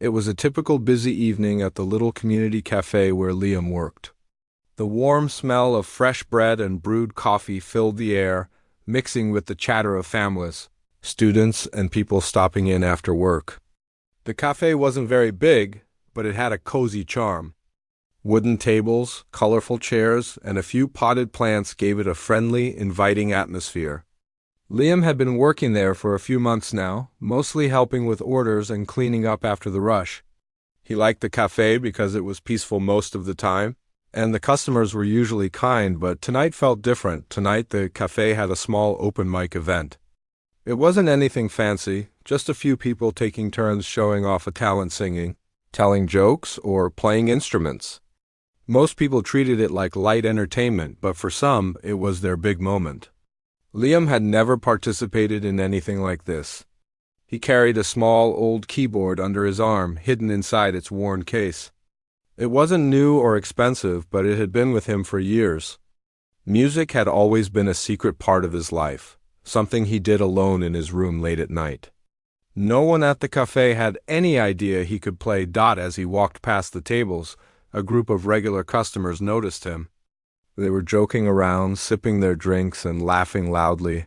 It was a typical busy evening at the little community cafe where Liam worked. The warm smell of fresh bread and brewed coffee filled the air, mixing with the chatter of families, students, and people stopping in after work. The cafe wasn't very big, but it had a cozy charm. Wooden tables, colorful chairs, and a few potted plants gave it a friendly, inviting atmosphere. Liam had been working there for a few months now, mostly helping with orders and cleaning up after the rush. He liked the cafe because it was peaceful most of the time, and the customers were usually kind, but tonight felt different. Tonight the cafe had a small open mic event. It wasn't anything fancy, just a few people taking turns showing off a talent singing, telling jokes, or playing instruments. Most people treated it like light entertainment, but for some, it was their big moment. Liam had never participated in anything like this. He carried a small, old keyboard under his arm, hidden inside its worn case. It wasn't new or expensive, but it had been with him for years. Music had always been a secret part of his life, something he did alone in his room late at night. No one at the cafe had any idea he could play. As he walked past the tables, a group of regular customers noticed him. They were joking around, sipping their drinks and laughing loudly.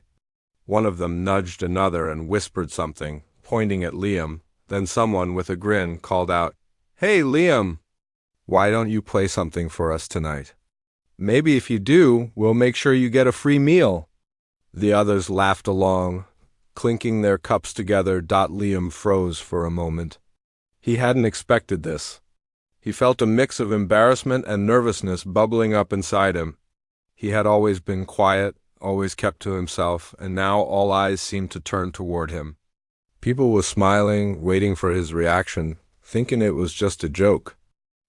One of them nudged another and whispered something, pointing at Liam. Then someone with a grin called out, "Hey, Liam! Why don't you play something for us tonight? Maybe if you do, we'll make sure you get a free meal." The others laughed along, clinking their cups together. Liam froze for a moment. He hadn't expected this. He felt a mix of embarrassment and nervousness bubbling up inside him. He had always been quiet, always kept to himself, and now all eyes seemed to turn toward him. People were smiling, waiting for his reaction, thinking it was just a joke.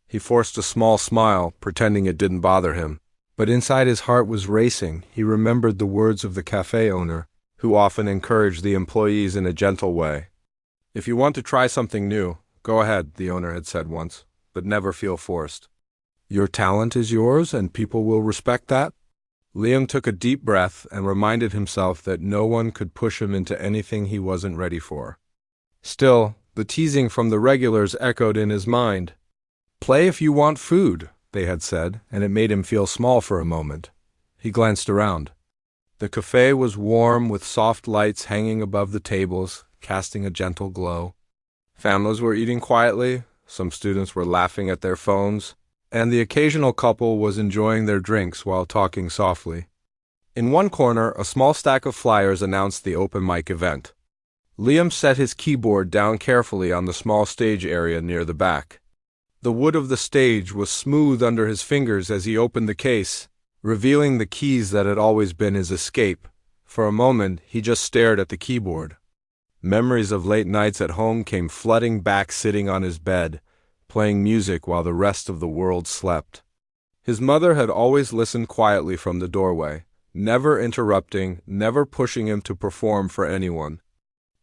He forced a small smile, pretending it didn't bother him. But inside his heart was racing. He remembered the words of the cafe owner, who often encouraged the employees in a gentle way. "If you want to try something new, go ahead," the owner had said once, "but never feel forced. Your talent is yours, and people will respect that." Liam took a deep breath and reminded himself that no one could push him into anything he wasn't ready for. Still, the teasing from the regulars echoed in his mind. "Play if you want food," they had said, and it made him feel small for a moment. He glanced around. The cafe was warm, with soft lights hanging above the tables, casting a gentle glow. Families were eating quietly, some students were laughing at their phones, and the occasional couple was enjoying their drinks while talking softly. In one corner, a small stack of flyers announced the open mic event. Liam set his keyboard down carefully on the small stage area near the back. The wood of the stage was smooth under his fingers as he opened the case, revealing the keys that had always been his escape. For a moment, he just stared at the keyboard. Memories of late nights at home came flooding back, sitting on his bed, playing music while the rest of the world slept. His mother had always listened quietly from the doorway, never interrupting, never pushing him to perform for anyone.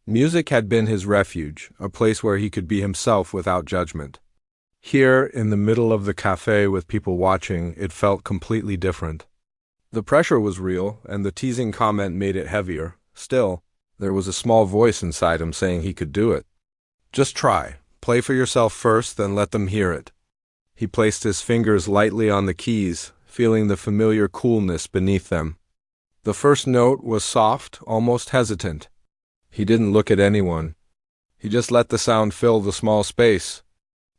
Music had been his refuge, a place where he could be himself without judgment. Here, in the middle of the cafe with people watching, it felt completely different. The pressure was real, and the teasing comment made it heavier. Still, there was a small voice inside him saying he could do it. "Just try. Play for yourself first, then let them hear it." He placed his fingers lightly on the keys, feeling the familiar coolness beneath them. The first note was soft, almost hesitant. He didn't look at anyone. He just let the sound fill the small space.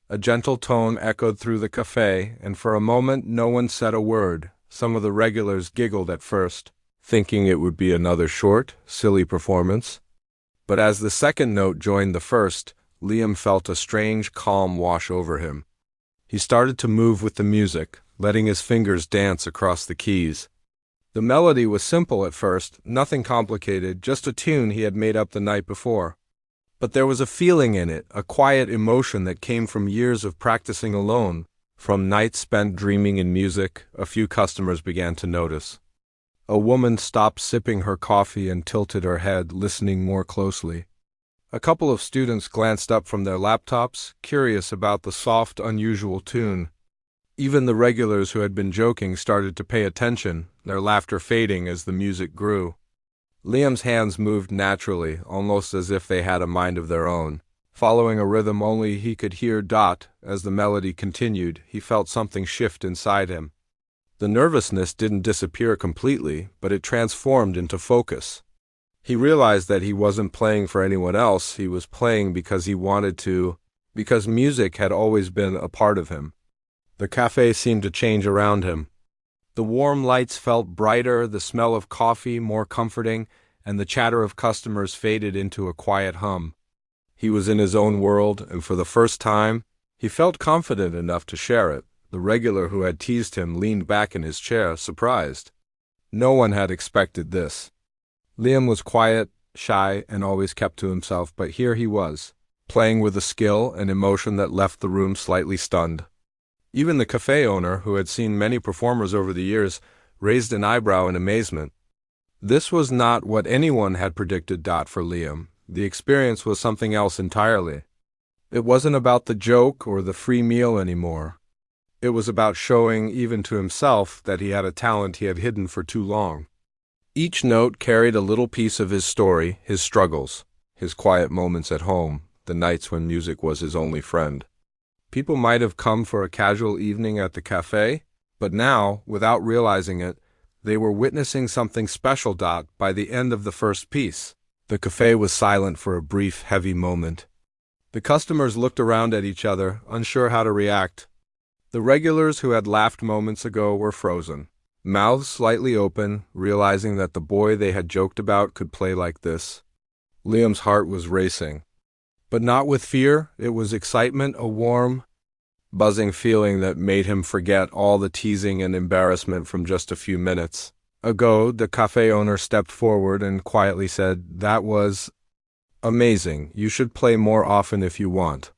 A gentle tone echoed through the cafe, and for a moment no one said a word. Some of the regulars giggled at first, thinking it would be another short, silly performance. But as the second note joined the first, Liam felt a strange calm wash over him. He started to move with the music, letting his fingers dance across the keys. The melody was simple at first, nothing complicated, just a tune he had made up the night before. But there was a feeling in it, a quiet emotion that came from years of practicing alone. From nights spent dreaming in music, a few customers began to notice. A woman stopped sipping her coffee and tilted her head, listening more closely. A couple of students glanced up from their laptops, curious about the soft, unusual tune. Even the regulars who had been joking started to pay attention, their laughter fading as the music grew. Liam's hands moved naturally, almost as if they had a mind of their own. Following a rhythm only he could hear. As the melody continued, he felt something shift inside him. The nervousness didn't disappear completely, but it transformed into focus. He realized that he wasn't playing for anyone else, he was playing because he wanted to, because music had always been a part of him. The cafe seemed to change around him. The warm lights felt brighter, the smell of coffee more comforting, and the chatter of customers faded into a quiet hum. He was in his own world, and for the first time, he felt confident enough to share it. The regular who had teased him leaned back in his chair, surprised. No one had expected this. Liam was quiet, shy, and always kept to himself, but here he was, playing with a skill and emotion that left the room slightly stunned. Even the cafe owner, who had seen many performers over the years, raised an eyebrow in amazement. This was not what anyone had predicted. For Liam, the experience was something else entirely. It wasn't about the joke or the free meal anymore. It was about showing, even to himself, that he had a talent he had hidden for too long. Each note carried a little piece of his story, his struggles, his quiet moments at home, the nights when music was his only friend. People might have come for a casual evening at the cafe, but now, without realizing it, they were witnessing something special. By the end of the first piece, the cafe was silent for a brief, heavy moment. The customers looked around at each other, unsure how to react. The regulars who had laughed moments ago were frozen, mouths slightly open, realizing that the boy they had joked about could play like this. Liam's heart was racing. But not with fear, it was excitement, a warm, buzzing feeling that made him forget all the teasing and embarrassment from just a few minutes ago. The cafe owner stepped forward and quietly said, "That was amazing. You should play more often if you want."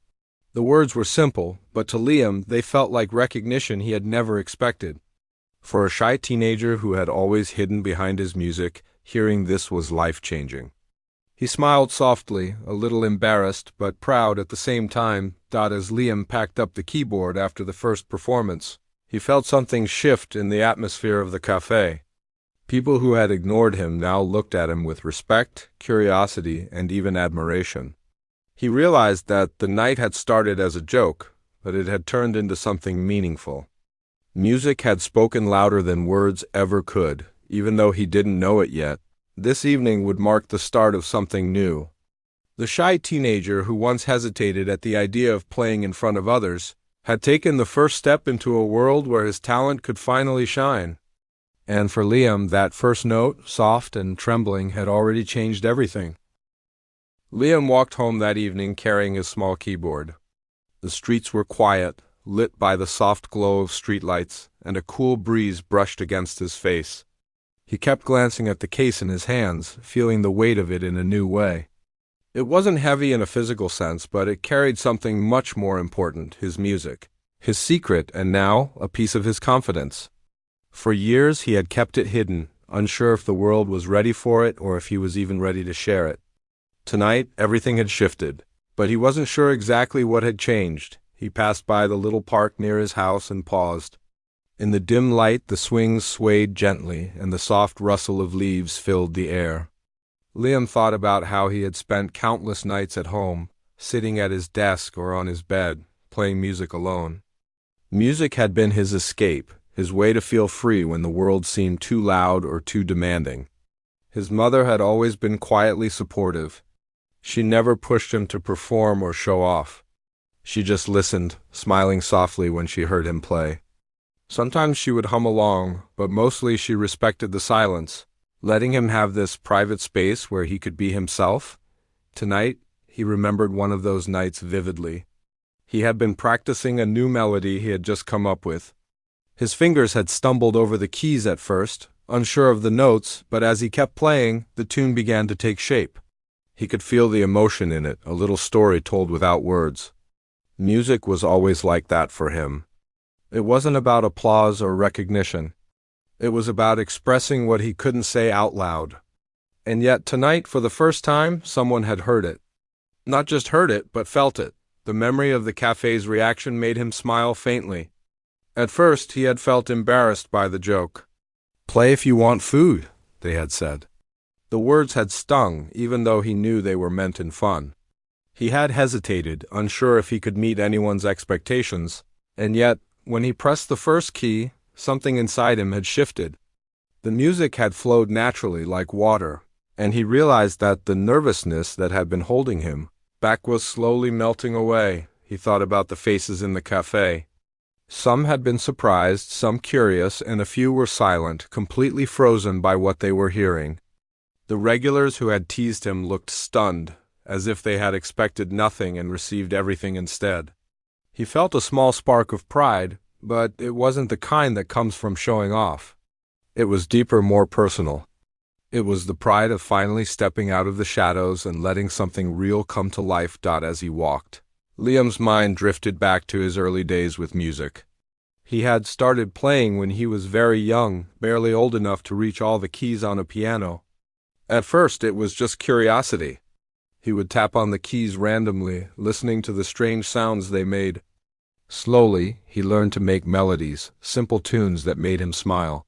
The words were simple, but to Liam they felt like recognition he had never expected. For a shy teenager who had always hidden behind his music, hearing this was life-changing. He smiled softly, a little embarrassed but proud at the same time. As Liam packed up the keyboard after the first performance, he felt something shift in the atmosphere of the cafe. People who had ignored him now looked at him with respect, curiosity, and even admiration. He realized that the night had started as a joke, but it had turned into something meaningful. Music had spoken louder than words ever could, even though he didn't know it yet. This evening would mark the start of something new. The shy teenager who once hesitated at the idea of playing in front of others had taken the first step into a world where his talent could finally shine. And for Liam, that first note, soft and trembling, had already changed everything. Liam walked home that evening carrying his small keyboard. The streets were quiet, lit by the soft glow of streetlights, and a cool breeze brushed against his face. He kept glancing at the case in his hands, feeling the weight of it in a new way. It wasn't heavy in a physical sense, but it carried something much more important, his music, his secret, and now a piece of his confidence. For years he had kept it hidden, unsure if the world was ready for it or if he was even ready to share it. Tonight, everything had shifted, but he wasn't sure exactly what had changed. He passed by the little park near his house and paused. In the dim light, the swings swayed gently, and the soft rustle of leaves filled the air. Liam thought about how he had spent countless nights at home, sitting at his desk or on his bed, playing music alone. Music had been his escape, his way to feel free when the world seemed too loud or too demanding. His mother had always been quietly supportive. She never pushed him to perform or show off. She just listened, smiling softly when she heard him play. Sometimes she would hum along, but mostly she respected the silence, letting him have this private space where he could be himself. Tonight, he remembered one of those nights vividly. He had been practicing a new melody he had just come up with. His fingers had stumbled over the keys at first, unsure of the notes, but as he kept playing, the tune began to take shape. He could feel the emotion in it, a little story told without words. Music was always like that for him. It wasn't about applause or recognition. It was about expressing what he couldn't say out loud. And yet tonight, for the first time, someone had heard it. Not just heard it, but felt it. The memory of the cafe's reaction made him smile faintly. At first, he had felt embarrassed by the joke. "Play if you want food," they had said. The words had stung, even though he knew they were meant in fun. He had hesitated, unsure if he could meet anyone's expectations, and yet, when he pressed the first key, something inside him had shifted. The music had flowed naturally like water, and he realized that the nervousness that had been holding him back was slowly melting away. He thought about the faces in the cafe. Some had been surprised, some curious, and a few were silent, completely frozen by what they were hearing. The regulars who had teased him looked stunned, as if they had expected nothing and received everything instead. He felt a small spark of pride, but it wasn't the kind that comes from showing off. It was deeper, more personal. It was the pride of finally stepping out of the shadows and letting something real come to life. As he walked, Liam's mind drifted back to his early days with music. He had started playing when he was very young, barely old enough to reach all the keys on a piano. At first, it was just curiosity. He would tap on the keys randomly, listening to the strange sounds they made. Slowly, he learned to make melodies, simple tunes that made him smile.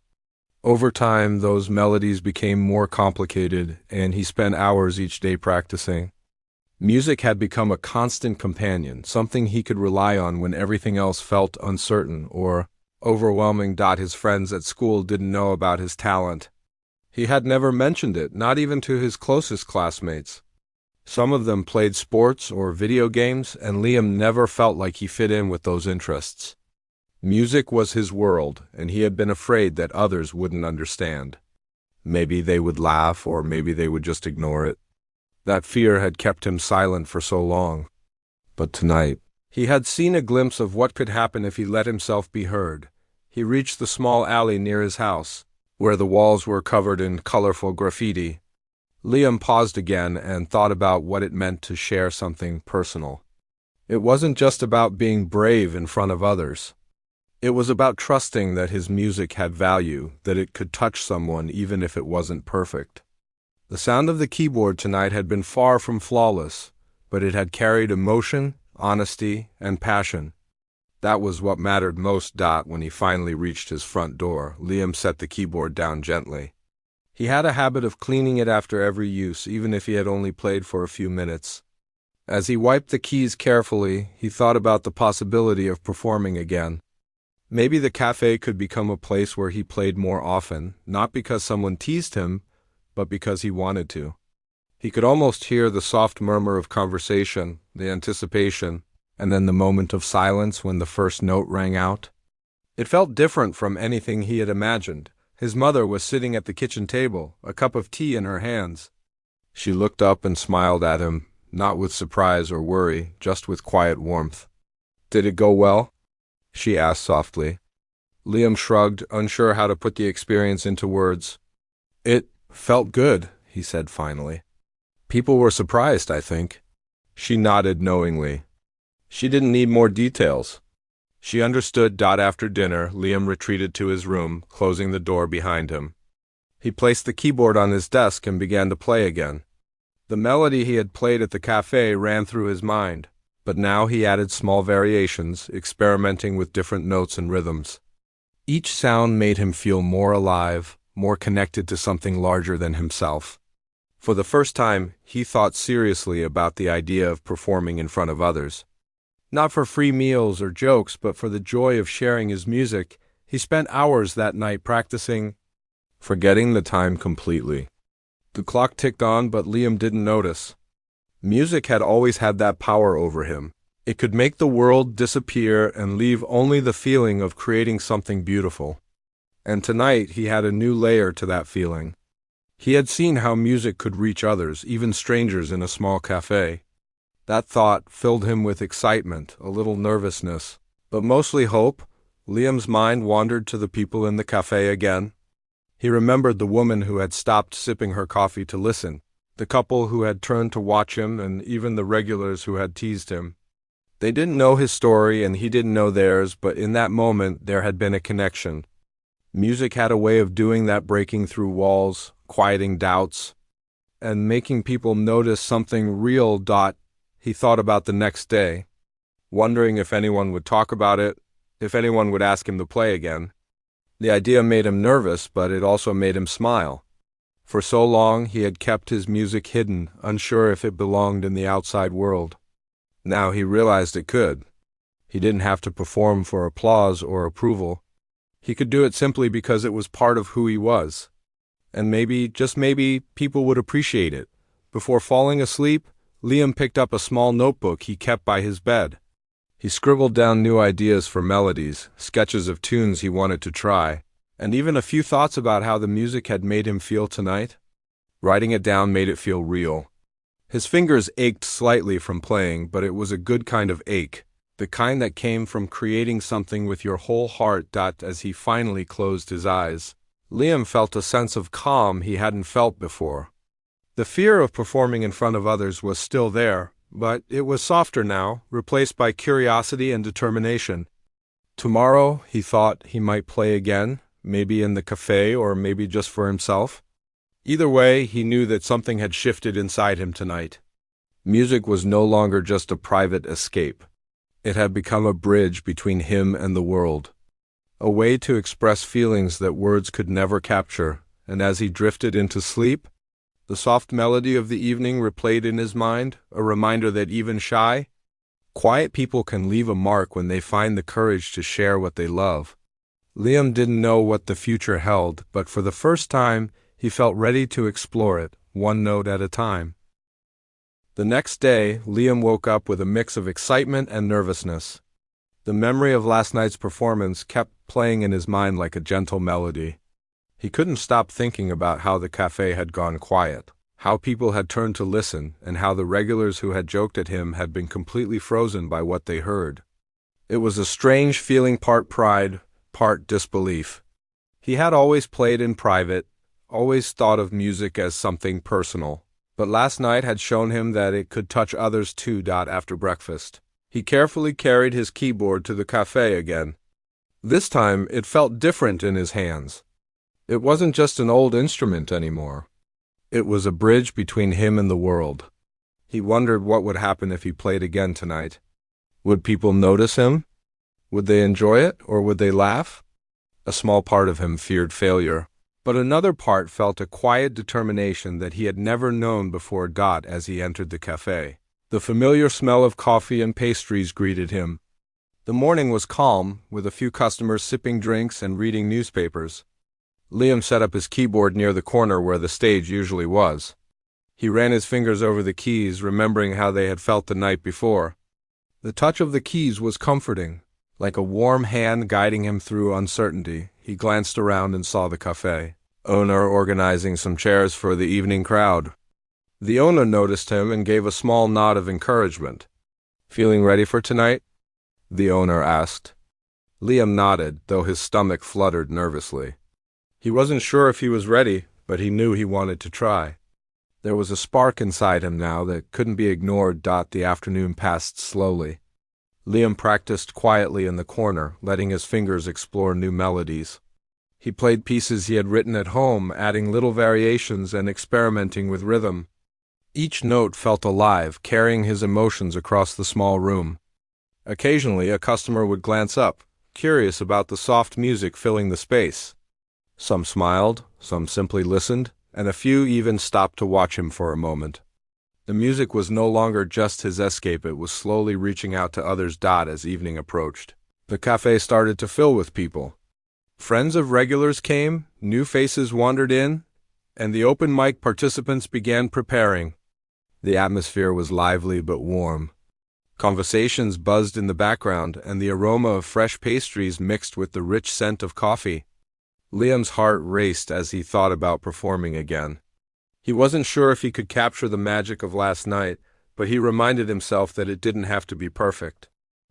Over time, those melodies became more complicated, and he spent hours each day practicing. Music had become a constant companion, something he could rely on when everything else felt uncertain or overwhelming. His friends at school didn't know about his talent. He had never mentioned it, not even to his closest classmates. Some of them played sports or video games, and Liam never felt like he fit in with those interests. Music was his world, and he had been afraid that others wouldn't understand. Maybe they would laugh, or maybe they would just ignore it. That fear had kept him silent for so long. But tonight, he had seen a glimpse of what could happen if he let himself be heard. He reached the small alley near his house, where the walls were covered in colorful graffiti. Liam paused again and thought about what it meant to share something personal. It wasn't just about being brave in front of others. It was about trusting that his music had value, that it could touch someone even if it wasn't perfect. The sound of the keyboard tonight had been far from flawless, but it had carried emotion, honesty, and passion. That was what mattered most. When he finally reached his front door, Liam set the keyboard down gently. He had a habit of cleaning it after every use, even if he had only played for a few minutes. As he wiped the keys carefully, he thought about the possibility of performing again. Maybe the cafe could become a place where he played more often, not because someone teased him, but because he wanted to. He could almost hear the soft murmur of conversation, the anticipation, and then the moment of silence when the first note rang out. It felt different from anything he had imagined. His mother was sitting at the kitchen table, a cup of tea in her hands. She looked up and smiled at him, not with surprise or worry, just with quiet warmth. "Did it go well?" she asked softly. Liam shrugged, unsure how to put the experience into words. "It felt good," he said finally. "People were surprised, I think." She nodded knowingly. She didn't need more details. She understood. After dinner, Liam retreated to his room, closing the door behind him. He placed the keyboard on his desk and began to play again. The melody he had played at the cafe ran through his mind, but now he added small variations, experimenting with different notes and rhythms. Each sound made him feel more alive, more connected to something larger than himself. For the first time, he thought seriously about the idea of performing in front of others. Not for free meals or jokes, but for the joy of sharing his music. He spent hours that night practicing, forgetting the time completely. The clock ticked on, but Liam didn't notice. Music had always had that power over him. It could make the world disappear and leave only the feeling of creating something beautiful. And tonight he had a new layer to that feeling. He had seen how music could reach others, even strangers in a small cafe. That thought filled him with excitement, a little nervousness, but mostly hope. Liam's mind wandered to the people in the cafe again. He remembered the woman who had stopped sipping her coffee to listen, the couple who had turned to watch him, and even the regulars who had teased him. They didn't know his story, and he didn't know theirs, but in that moment there had been a connection. Music had a way of doing that, breaking through walls, quieting doubts, and making people notice something real. He thought about the next day, wondering if anyone would talk about it, if anyone would ask him to play again. The idea made him nervous, but it also made him smile. For so long he had kept his music hidden, unsure if it belonged in the outside world. Now he realized it could. He didn't have to perform for applause or approval. He could do it simply because it was part of who he was. And maybe, just maybe, people would appreciate it. Before falling asleep, Liam picked up a small notebook he kept by his bed. He scribbled down new ideas for melodies, sketches of tunes he wanted to try, and even a few thoughts about how the music had made him feel tonight. Writing it down made it feel real. His fingers ached slightly from playing, but it was a good kind of ache, the kind that came from creating something with your whole heart. As he finally closed his eyes, Liam felt a sense of calm he hadn't felt before. The fear of performing in front of others was still there, but it was softer now, replaced by curiosity and determination. Tomorrow, he thought, he might play again, maybe in the cafe or maybe just for himself. Either way, he knew that something had shifted inside him tonight. Music was no longer just a private escape. It had become a bridge between him and the world, a way to express feelings that words could never capture, and as he drifted into sleep, the soft melody of the evening replayed in his mind, a reminder that even shy, quiet people can leave a mark when they find the courage to share what they love. Liam didn't know what the future held, but for the first time, he felt ready to explore it, one note at a time. The next day, Liam woke up with a mix of excitement and nervousness. The memory of last night's performance kept playing in his mind like a gentle melody. He couldn't stop thinking about how the cafe had gone quiet, how people had turned to listen, and how the regulars who had joked at him had been completely frozen by what they heard. It was a strange feeling, part pride, part disbelief. He had always played in private, always thought of music as something personal, but last night had shown him that it could touch others too. After breakfast, he carefully carried his keyboard to the cafe again. This time it felt different in his hands. It wasn't just an old instrument anymore. It was a bridge between him and the world. He wondered what would happen if he played again tonight. Would people notice him? Would they enjoy it, or would they laugh? A small part of him feared failure, but another part felt a quiet determination that he had never known before. As he entered the cafe, the familiar smell of coffee and pastries greeted him. The morning was calm, with a few customers sipping drinks and reading newspapers. Liam set up his keyboard near the corner where the stage usually was. He ran his fingers over the keys, remembering how they had felt the night before. The touch of the keys was comforting, like a warm hand guiding him through uncertainty. He glanced around and saw the cafe owner organizing some chairs for the evening crowd. The owner noticed him and gave a small nod of encouragement. "Feeling ready for tonight?" the owner asked. Liam nodded, though his stomach fluttered nervously. He wasn't sure if he was ready, but he knew he wanted to try. There was a spark inside him now that couldn't be ignored. The afternoon passed slowly. Liam practiced quietly in the corner, letting his fingers explore new melodies. He played pieces he had written at home, adding little variations and experimenting with rhythm. Each note felt alive, carrying his emotions across the small room. Occasionally, a customer would glance up, curious about the soft music filling the space. Some smiled, some simply listened, and a few even stopped to watch him for a moment. The music was no longer just his escape, it was slowly reaching out to others. As evening approached, the cafe started to fill with people. Friends of regulars came, new faces wandered in, and the open mic participants began preparing. The atmosphere was lively but warm. Conversations buzzed in the background, and the aroma of fresh pastries mixed with the rich scent of coffee. Liam's heart raced as he thought about performing again. He wasn't sure if he could capture the magic of last night, but he reminded himself that it didn't have to be perfect.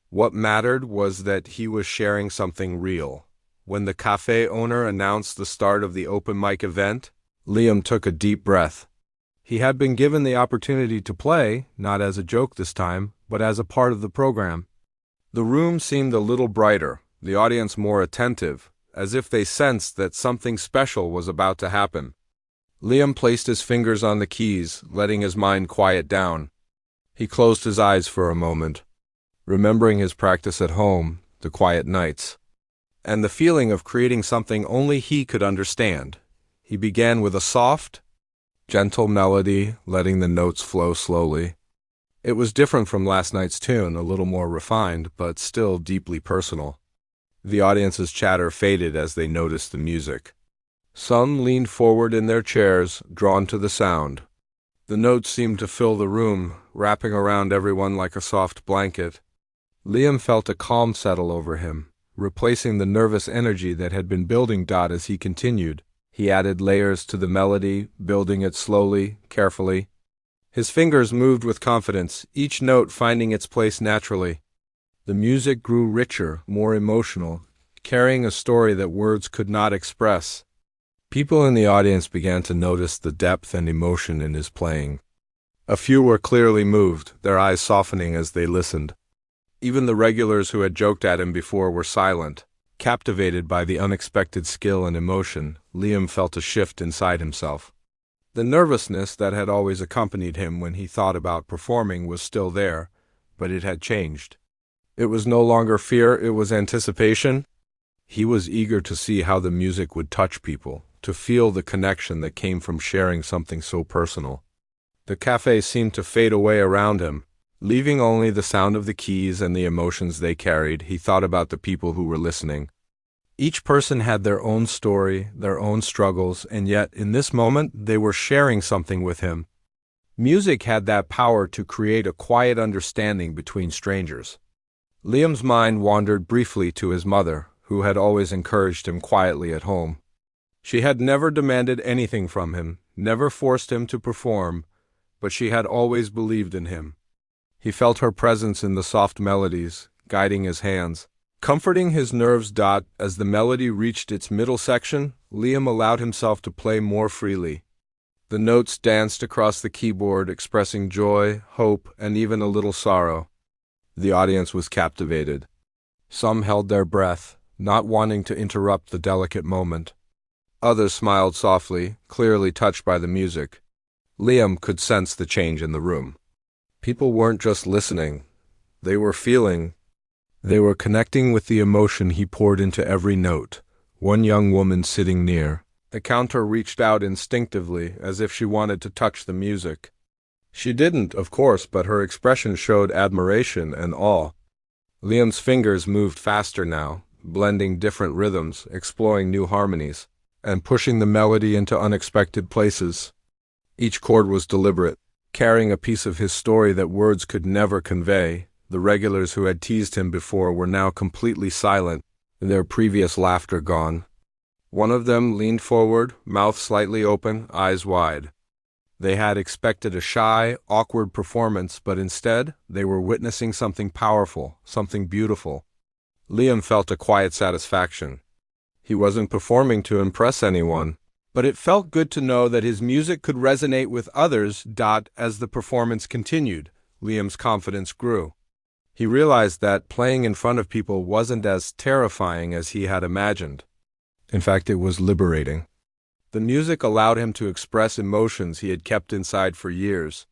What mattered was that he was sharing something real. When the cafe owner announced the start of the open mic event, Liam took a deep breath. He had been given the opportunity to play, not as a joke this time, but as a part of the program. The room seemed a little brighter, the audience more attentive, as if they sensed that something special was about to happen. Liam placed his fingers on the keys, letting his mind quiet down. He closed his eyes for a moment, remembering his practice at home, the quiet nights, and the feeling of creating something only he could understand. He began with a soft, gentle melody, letting the notes flow slowly. It was different from last night's tune, a little more refined, but still deeply personal. The audience's chatter faded as they noticed the music. Some leaned forward in their chairs, drawn to the sound. The notes seemed to fill the room, wrapping around everyone like a soft blanket. Liam felt a calm settle over him, replacing the nervous energy that had been building. As he continued, he added layers to the melody, building it slowly, carefully. His fingers moved with confidence, each note finding its place naturally. The music grew richer, more emotional, carrying a story that words could not express. People in the audience began to notice the depth and emotion in his playing. A few were clearly moved, their eyes softening as they listened. Even the regulars who had joked at him before were silent. Captivated by the unexpected skill and emotion, Liam felt a shift inside himself. The nervousness that had always accompanied him when he thought about performing was still there, but it had changed. It was no longer fear, it was anticipation. He was eager to see how the music would touch people, to feel the connection that came from sharing something so personal. The cafe seemed to fade away around him, leaving only the sound of the keys and the emotions they carried. He thought about the people who were listening. Each person had their own story, their own struggles, and yet, in this moment, they were sharing something with him. Music had that power to create a quiet understanding between strangers. Liam's mind wandered briefly to his mother, who had always encouraged him quietly at home. She had never demanded anything from him, never forced him to perform, but she had always believed in him. He felt her presence in the soft melodies, guiding his hands, comforting his nerves. As the melody reached its middle section, Liam allowed himself to play more freely. The notes danced across the keyboard, expressing joy, hope, and even a little sorrow. The audience was captivated. Some held their breath, not wanting to interrupt the delicate moment. Others smiled softly, clearly touched by the music. Liam could sense the change in the room. People weren't just listening. They were feeling. They were connecting with the emotion he poured into every note. One young woman sitting near the counter reached out instinctively, as if she wanted to touch the music. She didn't, of course, but her expression showed admiration and awe. Liam's fingers moved faster now, blending different rhythms, exploring new harmonies, and pushing the melody into unexpected places. Each chord was deliberate, carrying a piece of his story that words could never convey. The regulars who had teased him before were now completely silent, their previous laughter gone. One of them leaned forward, mouth slightly open, eyes wide. They had expected a shy, awkward performance, but instead, they were witnessing something powerful, something beautiful. Liam felt a quiet satisfaction. He wasn't performing to impress anyone, but it felt good to know that his music could resonate with others. As the performance continued, Liam's confidence grew. He realized that playing in front of people wasn't as terrifying as he had imagined. In fact, it was liberating. The music allowed him to express emotions he had kept inside for years.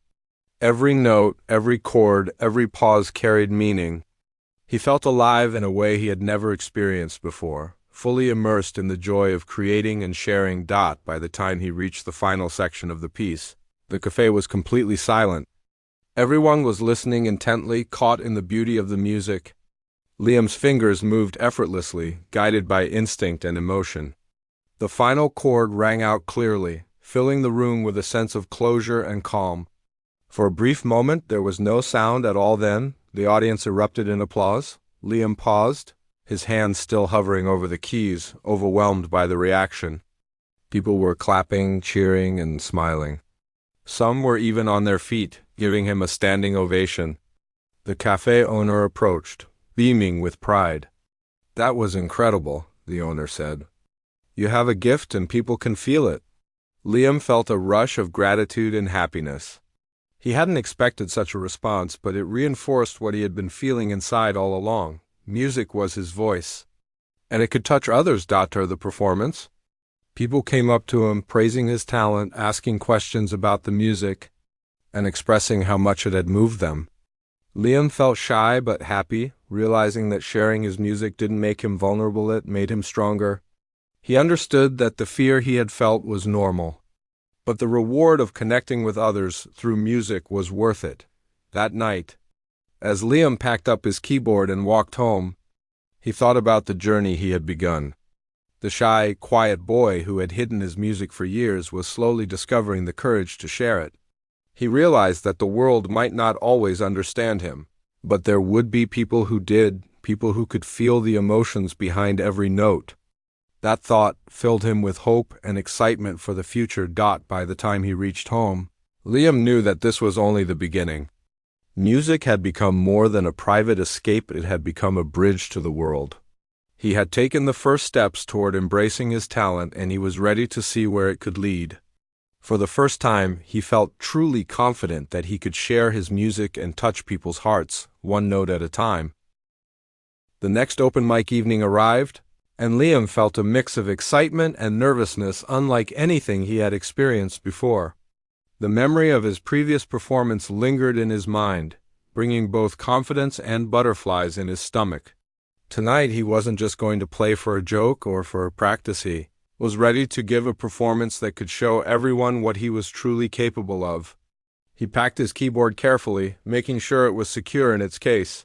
Every note, every chord, every pause carried meaning. He felt alive in a way he had never experienced before, fully immersed in the joy of creating and sharing. By the time he reached the final section of the piece, the cafe was completely silent. Everyone was listening intently, caught in the beauty of the music. Liam's fingers moved effortlessly, guided by instinct and emotion. The final chord rang out clearly, filling the room with a sense of closure and calm. For a brief moment, there was no sound at all. Then, the audience erupted in applause. Liam paused, his hands still hovering over the keys, overwhelmed by the reaction. People were clapping, cheering, and smiling. Some were even on their feet, giving him a standing ovation. The cafe owner approached, beaming with pride. "That was incredible," the owner said. "You have a gift and people can feel it." Liam felt a rush of gratitude and happiness. He hadn't expected such a response, but it reinforced what he had been feeling inside all along. Music was his voice, and it could touch others. After the performance, people came up to him, praising his talent, asking questions about the music, and expressing how much it had moved them. Liam felt shy but happy, realizing that sharing his music didn't make him vulnerable, it made him stronger. He understood that the fear he had felt was normal, but the reward of connecting with others through music was worth it. That night, as Liam packed up his keyboard and walked home, he thought about the journey he had begun. The shy, quiet boy who had hidden his music for years was slowly discovering the courage to share it. He realized that the world might not always understand him, but there would be people who did, people who could feel the emotions behind every note. That thought filled him with hope and excitement for the future. By the time he reached home, Liam knew that this was only the beginning. Music had become more than a private escape, it had become a bridge to the world. He had taken the first steps toward embracing his talent, and he was ready to see where it could lead. For the first time, he felt truly confident that he could share his music and touch people's hearts, one note at a time. The next open mic evening arrived, and Liam felt a mix of excitement and nervousness unlike anything he had experienced before. The memory of his previous performance lingered in his mind, bringing both confidence and butterflies in his stomach. Tonight he wasn't just going to play for a joke or for practice, he was ready to give a performance that could show everyone what he was truly capable of. He packed his keyboard carefully, making sure it was secure in its case.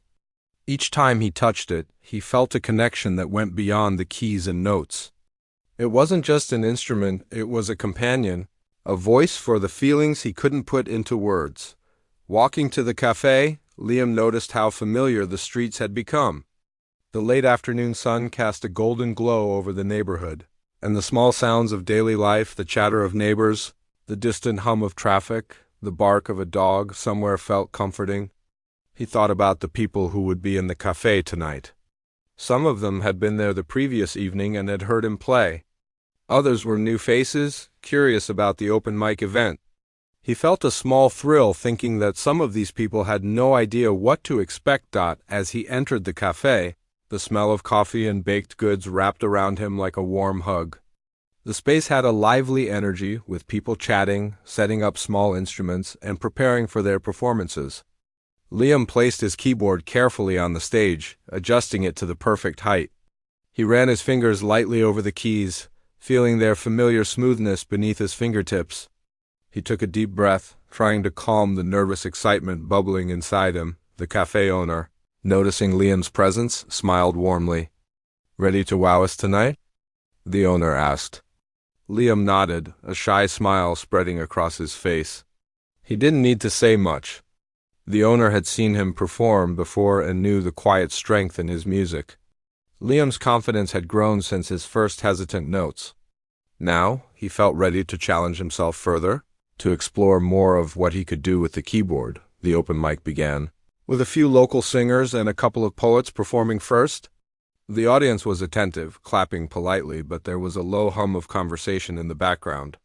Each time he touched it, he felt a connection that went beyond the keys and notes. It wasn't just an instrument, it was a companion, a voice for the feelings he couldn't put into words. Walking to the cafe, Liam noticed how familiar the streets had become. The late afternoon sun cast a golden glow over the neighborhood, and the small sounds of daily life, the chatter of neighbors, the distant hum of traffic, the bark of a dog somewhere felt comforting. He thought about the people who would be in the cafe tonight. Some of them had been there the previous evening and had heard him play. Others were new faces, curious about the open mic event. He felt a small thrill thinking that some of these people had no idea what to expect. As he entered the cafe, the smell of coffee and baked goods wrapped around him like a warm hug. The space had a lively energy, with people chatting, setting up small instruments, and preparing for their performances. Liam placed his keyboard carefully on the stage, adjusting it to the perfect height. He ran his fingers lightly over the keys, feeling their familiar smoothness beneath his fingertips. He took a deep breath, trying to calm the nervous excitement bubbling inside him. The cafe owner, noticing Liam's presence, smiled warmly. "Ready to wow us tonight?" the owner asked. Liam nodded, a shy smile spreading across his face. He didn't need to say much. The owner had seen him perform before and knew the quiet strength in his music. Liam's confidence had grown since his first hesitant notes. Now, he felt ready to challenge himself further, to explore more of what he could do with the keyboard. The open mic began, with a few local singers and a couple of poets performing first. The audience was attentive, clapping politely, but there was a low hum of conversation in the background.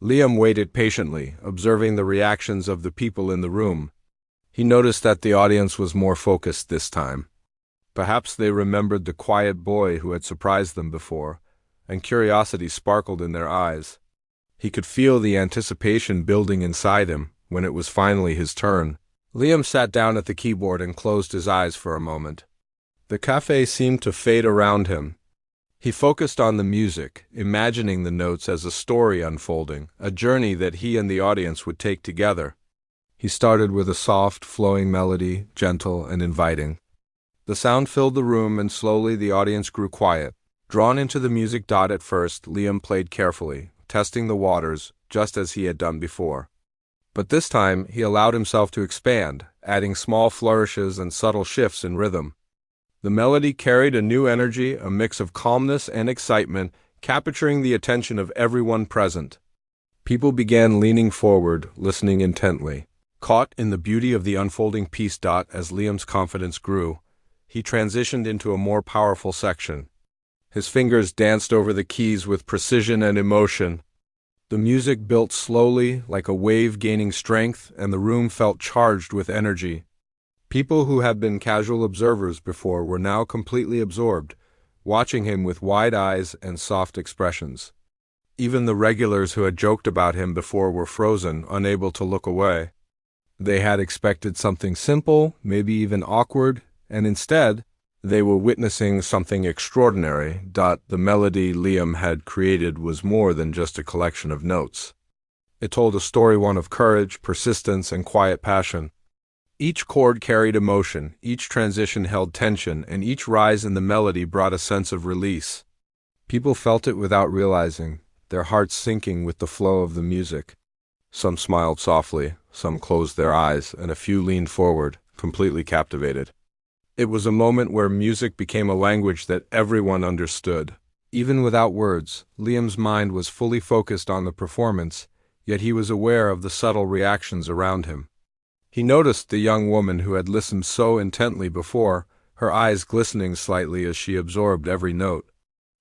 Liam waited patiently, observing the reactions of the people in the room. He noticed that the audience was more focused this time. Perhaps they remembered the quiet boy who had surprised them before, and curiosity sparkled in their eyes. He could feel the anticipation building inside him when it was finally his turn. Liam sat down at the keyboard and closed his eyes for a moment. The cafe seemed to fade around him. He focused on the music, imagining the notes as a story unfolding, a journey that he and the audience would take together. He started with a soft, flowing melody, gentle and inviting. The sound filled the room, and slowly the audience grew quiet. Drawn into the music. At first, Liam played carefully, testing the waters, just as he had done before. But this time, he allowed himself to expand, adding small flourishes and subtle shifts in rhythm. The melody carried a new energy, a mix of calmness and excitement, capturing the attention of everyone present. People began leaning forward, listening intently. Caught in the beauty of the unfolding piece. As Liam's confidence grew, he transitioned into a more powerful section. His fingers danced over the keys with precision and emotion. The music built slowly, like a wave gaining strength, and the room felt charged with energy. People who had been casual observers before were now completely absorbed, watching him with wide eyes and soft expressions. Even the regulars who had joked about him before were frozen, unable to look away. They had expected something simple, maybe even awkward, and instead, they were witnessing something extraordinary. The melody Liam had created was more than just a collection of notes. It told a story, one of courage, persistence, and quiet passion. Each chord carried emotion, each transition held tension, and each rise in the melody brought a sense of release. People felt it without realizing, their hearts sinking with the flow of the music. Some smiled softly, some closed their eyes, and a few leaned forward, completely captivated. It was a moment where music became a language that everyone understood. Even without words, Liam's mind was fully focused on the performance, yet he was aware of the subtle reactions around him. He noticed the young woman who had listened so intently before, her eyes glistening slightly as she absorbed every note.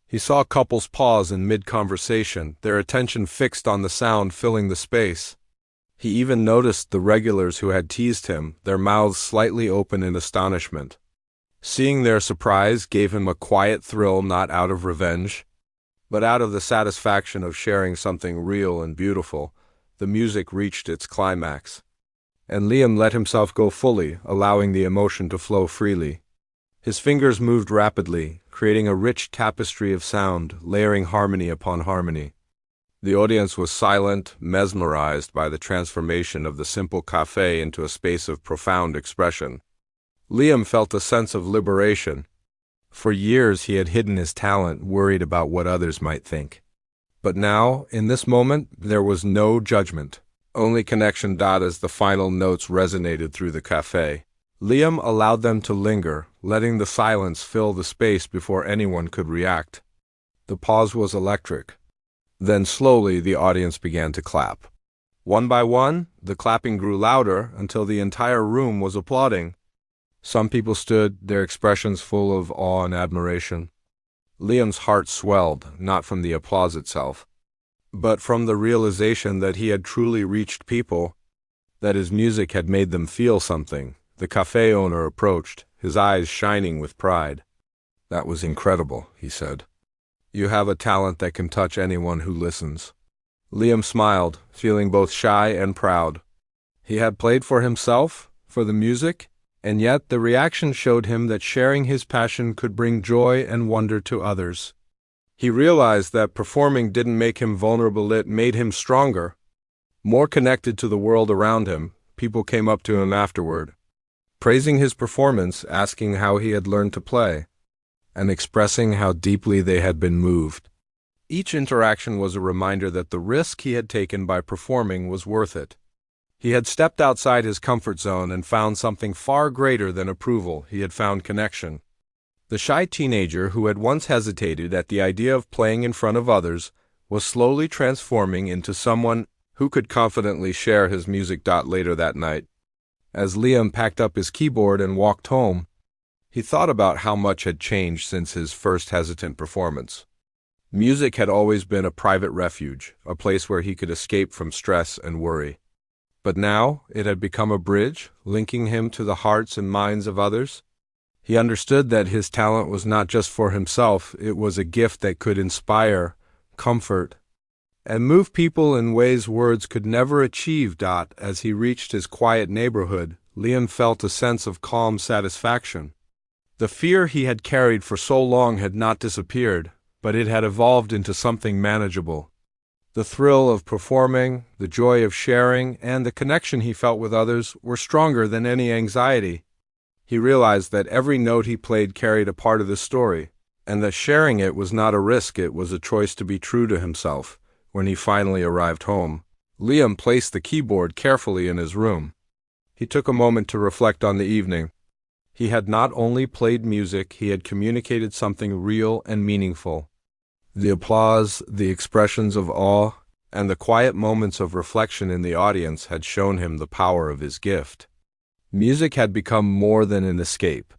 He saw couples pause in mid-conversation, their attention fixed on the sound filling the space. He even noticed the regulars who had teased him, their mouths slightly open in astonishment. Seeing their surprise gave him a quiet thrill, not out of revenge, but out of the satisfaction of sharing something real and beautiful. The music reached its climax, and Liam let himself go fully, allowing the emotion to flow freely. His fingers moved rapidly, creating a rich tapestry of sound, layering harmony upon harmony. The audience was silent, mesmerized by the transformation of the simple cafe into a space of profound expression. Liam felt a sense of liberation. For years he had hidden his talent, worried about what others might think. But now, in this moment, there was no judgment. Only connection. As the final notes resonated through the cafe, Liam allowed them to linger, letting the silence fill the space before anyone could react. The pause was electric. Then slowly the audience began to clap. One by one, the clapping grew louder until the entire room was applauding. Some people stood, their expressions full of awe and admiration. Liam's heart swelled, not from the applause itself, but from the realization that he had truly reached people, that his music had made them feel something. The cafe owner approached, his eyes shining with pride. "That was incredible," he said. "You have a talent that can touch anyone who listens." Liam smiled, feeling both shy and proud. He had played for himself, for the music, and yet the reaction showed him that sharing his passion could bring joy and wonder to others. He realized that performing didn't make him vulnerable, it made him stronger. More connected to the world around him, people came up to him afterward, praising his performance, asking how he had learned to play, and expressing how deeply they had been moved. Each interaction was a reminder that the risk he had taken by performing was worth it. He had stepped outside his comfort zone and found something far greater than approval. He had found connection. The shy teenager who had once hesitated at the idea of playing in front of others was slowly transforming into someone who could confidently share his music. Later that night, as Liam packed up his keyboard and walked home, he thought about how much had changed since his first hesitant performance. Music had always been a private refuge, a place where he could escape from stress and worry. But now it had become a bridge, linking him to the hearts and minds of others. He understood that his talent was not just for himself, it was a gift that could inspire, comfort, and move people in ways words could never achieve. As he reached his quiet neighborhood, Liam felt a sense of calm satisfaction. The fear he had carried for so long had not disappeared, but it had evolved into something manageable. The thrill of performing, the joy of sharing, and the connection he felt with others were stronger than any anxiety. He realized that every note he played carried a part of the story, and that sharing it was not a risk, it was a choice to be true to himself. When he finally arrived home, Liam placed the keyboard carefully in his room. He took a moment to reflect on the evening. He had not only played music, he had communicated something real and meaningful. The applause, the expressions of awe, and the quiet moments of reflection in the audience had shown him the power of his gift. Music had become more than an escape.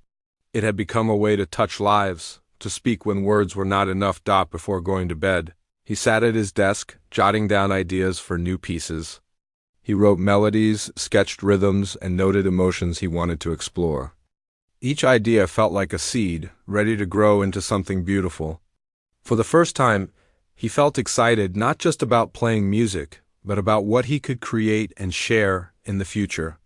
It had become a way to touch lives, to speak when words were not enough. Before going to bed, he sat at his desk, jotting down ideas for new pieces. He wrote melodies, sketched rhythms, and noted emotions he wanted to explore. Each idea felt like a seed, ready to grow into something beautiful. For the first time, he felt excited not just about playing music, but about what he could create and share in the future.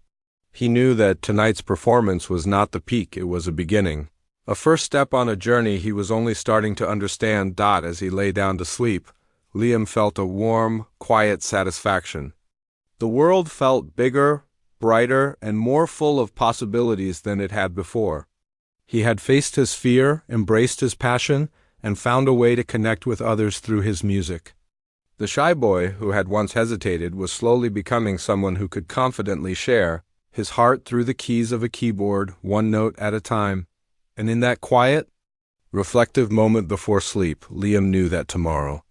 He knew that tonight's performance was not the peak, it was a beginning. A first step on a journey he was only starting to understand. As he lay down to sleep, Liam felt a warm, quiet satisfaction. The world felt bigger, brighter, and more full of possibilities than it had before. He had faced his fear, embraced his passion, and found a way to connect with others through his music. The shy boy, who had once hesitated, was slowly becoming someone who could confidently share his heart through the keys of a keyboard, one note at a time. And in that quiet, reflective moment before sleep, Liam knew that tomorrow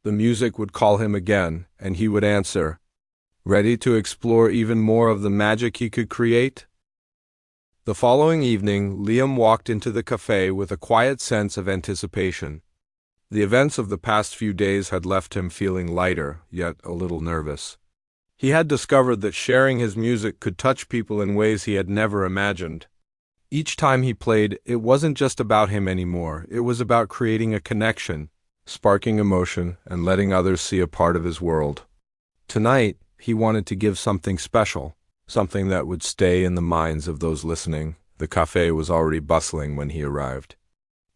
the music would call him again, and he would answer, ready to explore even more of the magic he could create. The following evening, Liam walked into the cafe with a quiet sense of anticipation. The events of the past few days had left him feeling lighter, yet a little nervous. He had discovered that sharing his music could touch people in ways he had never imagined. Each time he played, it wasn't just about him anymore. It was about creating a connection, sparking emotion, and letting others see a part of his world. Tonight, he wanted to give something special, something that would stay in the minds of those listening. The cafe was already bustling when he arrived.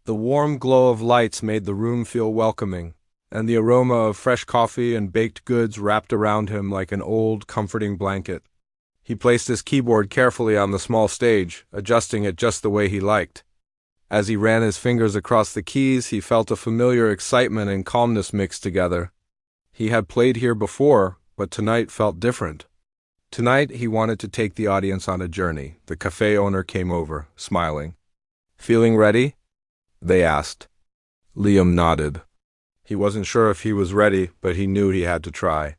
The warm glow of lights made the room feel welcoming, and the aroma of fresh coffee and baked goods wrapped around him like an old, comforting blanket. He placed his keyboard carefully on the small stage, adjusting it just the way he liked. As he ran his fingers across the keys, he felt a familiar excitement and calmness mixed together. He had played here before, but tonight felt different. Tonight, he wanted to take the audience on a journey. The cafe owner came over, smiling. "Feeling ready?" they asked. Liam nodded. He wasn't sure if he was ready, but he knew he had to try.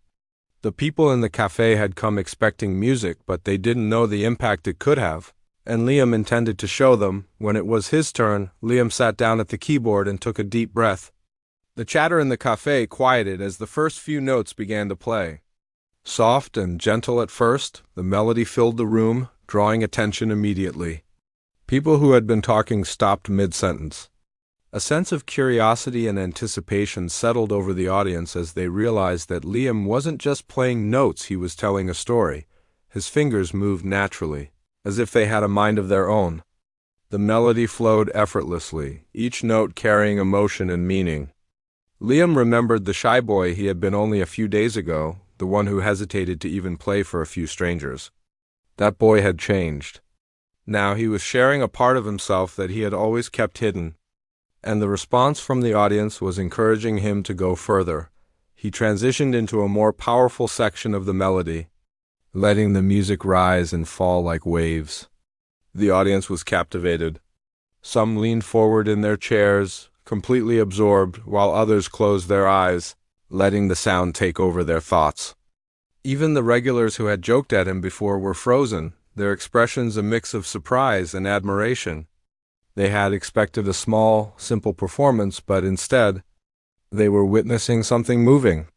The people in the cafe had come expecting music, but they didn't know the impact it could have, and Liam intended to show them. When it was his turn, Liam sat down at the keyboard and took a deep breath. The chatter in the cafe quieted as the first few notes began to play. Soft and gentle at first, the melody filled the room, drawing attention immediately. People who had been talking stopped mid-sentence. A sense of curiosity and anticipation settled over the audience as they realized that Liam wasn't just playing notes, he was telling a story. His fingers moved naturally, as if they had a mind of their own. The melody flowed effortlessly, each note carrying emotion and meaning. Liam remembered the shy boy he had been only a few days ago, the one who hesitated to even play for a few strangers. That boy had changed. Now he was sharing a part of himself that he had always kept hidden, and the response from the audience was encouraging him to go further. He transitioned into a more powerful section of the melody, letting the music rise and fall like waves. The audience was captivated. Some leaned forward in their chairs, completely absorbed, while others closed their eyes, letting the sound take over their thoughts. Even the regulars who had joked at him before were frozen, their expressions a mix of surprise and admiration. They had expected a small, simple performance, but instead, they were witnessing something moving.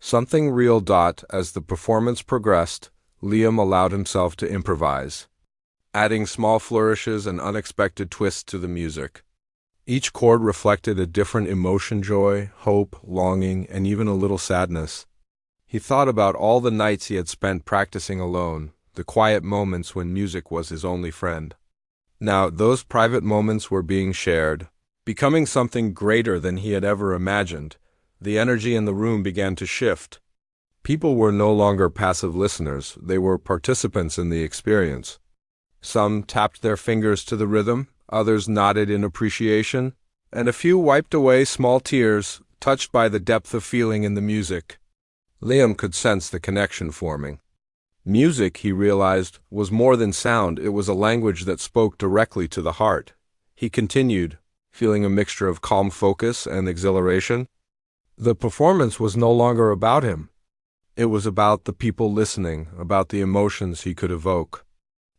Something real. As the performance progressed, Liam allowed himself to improvise, adding small flourishes and unexpected twists to the music. Each chord reflected a different emotion: joy, hope, longing, and even a little sadness. He thought about all the nights he had spent practicing alone, the quiet moments when music was his only friend. Now, those private moments were being shared, becoming something greater than he had ever imagined. The energy in the room began to shift. People were no longer passive listeners, they were participants in the experience. Some tapped their fingers to the rhythm, others nodded in appreciation, and a few wiped away small tears, touched by the depth of feeling in the music. Liam could sense the connection forming. Music, he realized, was more than sound. It was a language that spoke directly to the heart. He continued, feeling a mixture of calm focus and exhilaration. The performance was no longer about him. It was about the people listening, about the emotions he could evoke.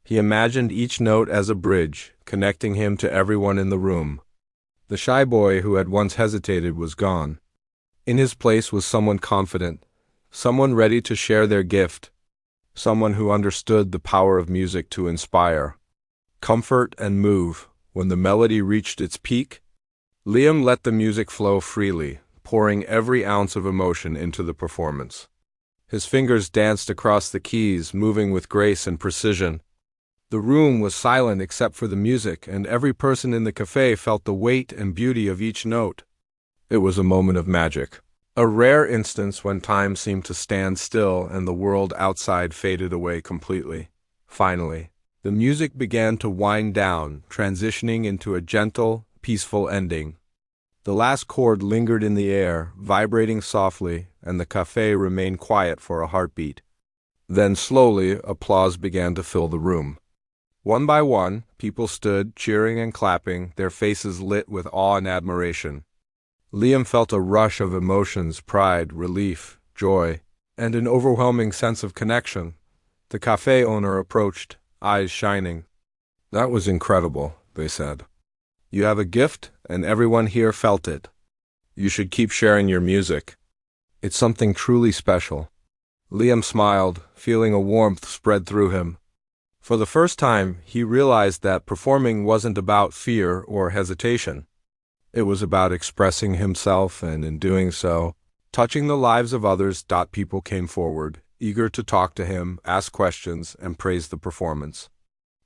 He imagined each note as a bridge, connecting him to everyone in the room. The shy boy who had once hesitated was gone. In his place was someone confident, someone ready to share their gift, someone who understood the power of music to inspire, comfort, and move. When the melody reached its peak, Liam let the music flow freely, pouring every ounce of emotion into the performance. His fingers danced across the keys, moving with grace and precision. The room was silent except for the music, and every person in the cafe felt the weight and beauty of each note. It was a moment of magic, A rare instance when time seemed to stand still and the world outside faded away completely. Finally, the music began to wind down, transitioning into a gentle, peaceful ending. The last chord lingered in the air, vibrating softly, and the cafe remained quiet for a heartbeat. Then slowly, applause began to fill the room. One by one, people stood, cheering and clapping, their faces lit with awe and admiration. Liam felt a rush of emotions, pride, relief, joy, and an overwhelming sense of connection. The cafe owner approached, eyes shining. "That was incredible," they said. "You have a gift, and everyone here felt it. You should keep sharing your music. It's something truly special." Liam smiled, feeling a warmth spread through him. For the first time, he realized that performing wasn't about fear or hesitation. It was about expressing himself, and in doing so, touching the lives of others. People came forward, eager to talk to him, ask questions, and praise the performance.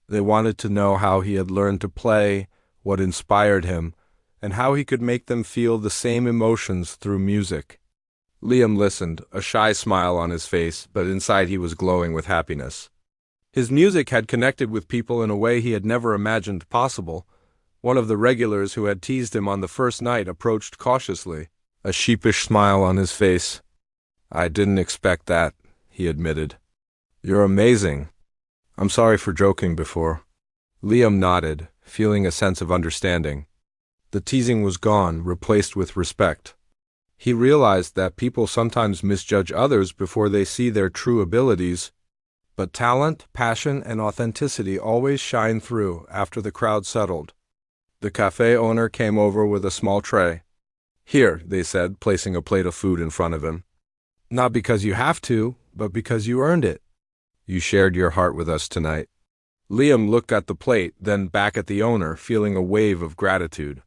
They wanted to know how he had learned to play, what inspired him, and how he could make them feel the same emotions through music. Liam listened, a shy smile on his face, but inside he was glowing with happiness. His music had connected with people in a way he had never imagined possible. One of the regulars who had teased him on the first night approached cautiously, a sheepish smile on his face. "I didn't expect that," he admitted. "You're amazing. I'm sorry for joking before." Liam nodded, feeling a sense of understanding. The teasing was gone, replaced with respect. He realized that people sometimes misjudge others before they see their true abilities, but talent, passion, and authenticity always shine through after the crowd settled. The cafe owner came over with a small tray. "Here," they said, placing a plate of food in front of him. "Not because you have to, but because you earned it. You shared your heart with us tonight." Liam looked at the plate, then back at the owner, feeling a wave of gratitude.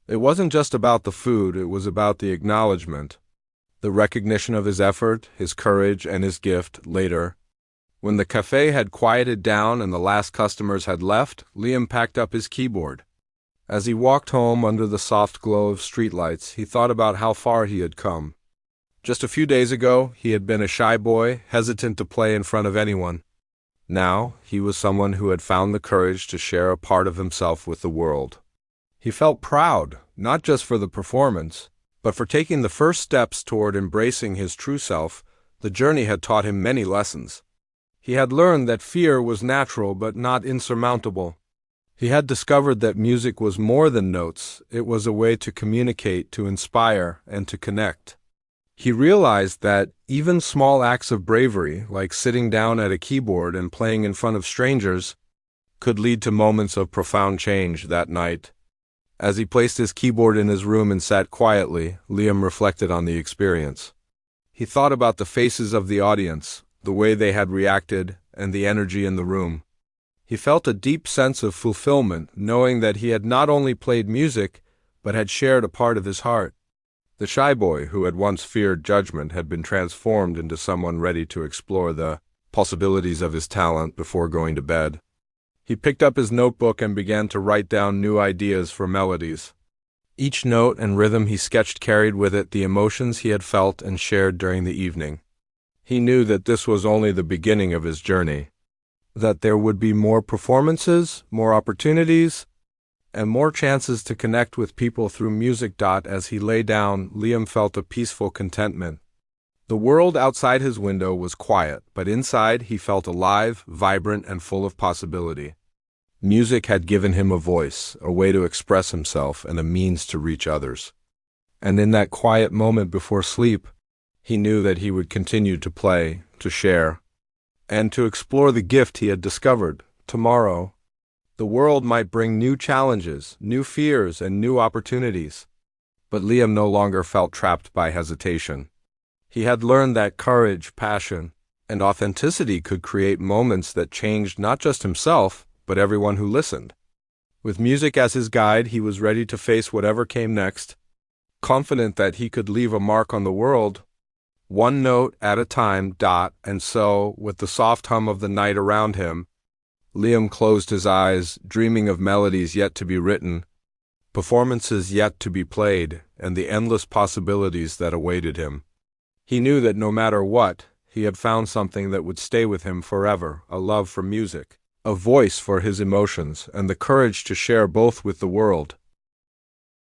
It wasn't just about the food, it was about the acknowledgement, the recognition of his effort, his courage, and his gift. Later, when the cafe had quieted down and the last customers had left, Liam packed up his keyboard. As he walked home under the soft glow of streetlights, he thought about how far he had come. Just a few days ago, he had been a shy boy, hesitant to play in front of anyone. Now, he was someone who had found the courage to share a part of himself with the world. He felt proud, not just for the performance, but for taking the first steps toward embracing his true self. The journey had taught him many lessons. He had learned that fear was natural but not insurmountable. He had discovered that music was more than notes. It was a way to communicate, to inspire, and to connect. He realized that even small acts of bravery, like sitting down at a keyboard and playing in front of strangers, could lead to moments of profound change. That night, as he placed his keyboard in his room and sat quietly, Liam reflected on the experience. He thought about the faces of the audience, the way they had reacted, and the energy in the room. He felt a deep sense of fulfillment, knowing that he had not only played music, but had shared a part of his heart. The shy boy who had once feared judgment had been transformed into someone ready to explore the possibilities of his talent before going to bed. He picked up his notebook and began to write down new ideas for melodies. Each note and rhythm he sketched carried with it the emotions he had felt and shared during the evening. He knew that this was only the beginning of his journey, that there would be more performances, more opportunities, and more chances to connect with people through music. As he lay down, Liam felt a peaceful contentment. The world outside his window was quiet, but inside he felt alive, vibrant, and full of possibility. Music had given him a voice, a way to express himself, and a means to reach others. And in that quiet moment before sleep, he knew that he would continue to play, to share, and to explore the gift he had discovered. Tomorrow, the world might bring new challenges, new fears, and new opportunities. But Liam no longer felt trapped by hesitation. He had learned that courage, passion, and authenticity could create moments that changed not just himself, but everyone who listened. With music as his guide, he was ready to face whatever came next, confident that he could leave a mark on the world, one note at a time. And so, with the soft hum of the night around him, Liam closed his eyes, dreaming of melodies yet to be written. performances yet to be played, and the endless possibilities that awaited him. He knew that no matter what, he had found something that would stay with him forever, a love for music, a voice for his emotions, and the courage to share both with the world.